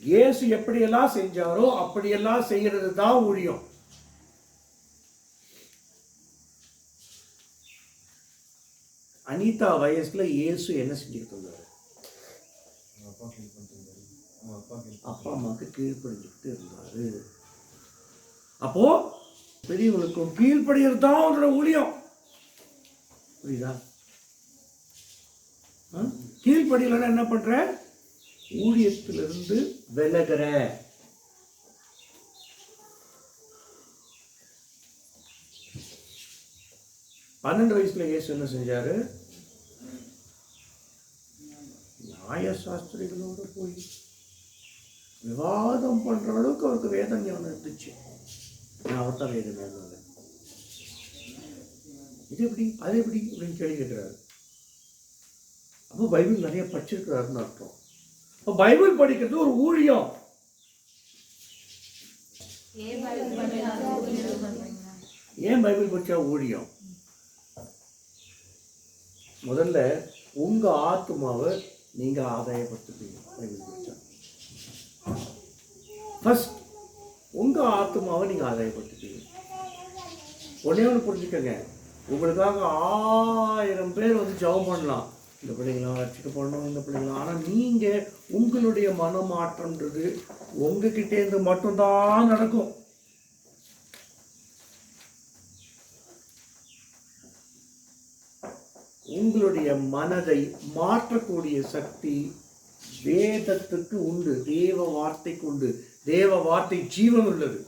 இயேசு எப்படியெல்லாம் செஞ்சாரோ அப்படியெல்லாம் செய்யறது தான் ஊழியம். அனிதா வயசுல இயேசு என்ன செஞ்சுட்டு இருந்தாரு? அப்பா அம்மாவுக்கு கீழ்ப்படிஞ்சுக்கிட்டு இருந்தாரு. அப்போ பெரியவங்களுக்கும் கீழ்ப்படிகிறது தான் அவரோட ஊழியம். புரியுதா? கீழ்ப்படியலன்னா என்ன பண்ற? ஊழியத்திலிருந்து விலகிற. பன்னெண்டு வயசுல இயேசு என்ன செஞ்சாரு? நியாய சாஸ்திரிகளோட போய் விவாதம் பண்ற அளவுக்கு அவருக்கு வேத ஞானம் இருந்துச்சு. அவர் தான் வேத ஞானம். இது எப்படி அது எப்படி அப்படின்னு கேள்வி கேட்கிறாரு. அப்போ பைபிள் நிறைய படிச்சிருக்கிறாருன்னு அர்த்தம். இப்போ பைபிள் படிக்கிறது ஒரு ஊழியம். ஏன் பைபிள் படிச்சா ஊழியம்? முதல்ல உங்க ஆத்மாவை நீங்க ஆதாயப்படுத்துவீங்க. பைபிள் படிச்சா ஃபர்ஸ்ட் உங்க ஆத்மாவை நீங்க ஆதாயப்படுத்துவீங்க. ஒன்னே ஒன்று புரிஞ்சுக்கங்க, உங்களுக்காக 1000 பேர் வந்து ஜெபம் பண்ணலாம், இந்த பிள்ளைங்களாம் ரட்சிக்க போடணும், இந்த பிள்ளைங்களாம். ஆனால் நீங்கள் உங்களுடைய மனமாற்றம்ன்றது உங்ககிட்டேருந்து மட்டும்தான் நடக்கும். உங்களுடைய மனதை மாற்றக்கூடிய சக்தி வேதத்துக்கு உண்டு, தேவ வார்த்தைக்கு உண்டு. தேவ வார்த்தை ஜீவன் உள்ளது.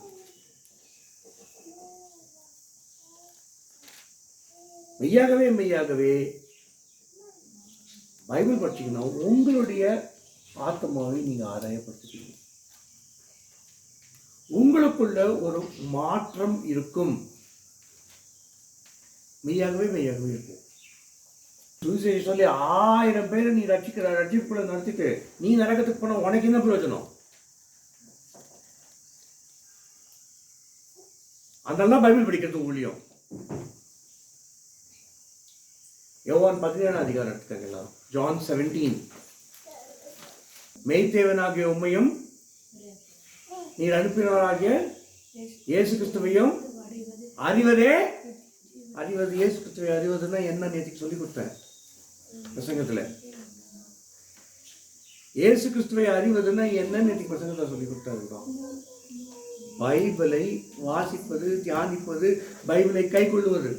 மெய்யாகவே மெய்யாகவே பைபிள் படிச்சீங்கன்னா உங்களுடைய ஆத்மாவை நீங்க ஆதாயப்படுத்திக்கணும். உங்களுக்குள்ள ஒரு மாற்றம் இருக்கும். மெய்யாகவே மெய்யாகவே இருக்கும். சொல்லி 1000 பேரை நீ ரட்சிப்புக்குள்ள நடத்திட்டு நீ நரகத்துக்கு போன உனக்கு என்ன பிரயோஜனம்? அதெல்லாம் பைபிள் படிக்கிறது ஊழியம். யோவான் 17 அதிகாரம் எடுத்துக்கலாம். John 17. மெய்தேவனாகிய உம்மையும் நீர் அனுப்பினவராகிய இயேசு கிறிஸ்துவையும் அறிவதே. அறிவது இயேசு கிறிஸ்துவை அறிவதுன்னா என்ன நேற்றுக்கு சொல்லி கொடுத்தேன் பிரசங்கத்தில். இயேசு கிறிஸ்துவை அறிவதுன்னா என்ன நேற்றுக்கு பிரசங்கத்தில் சொல்லி கொடுத்தாருதான். பைபிளை வாசிப்பது, தியானிப்பது, பைபிளை கை கொள்ளுவது.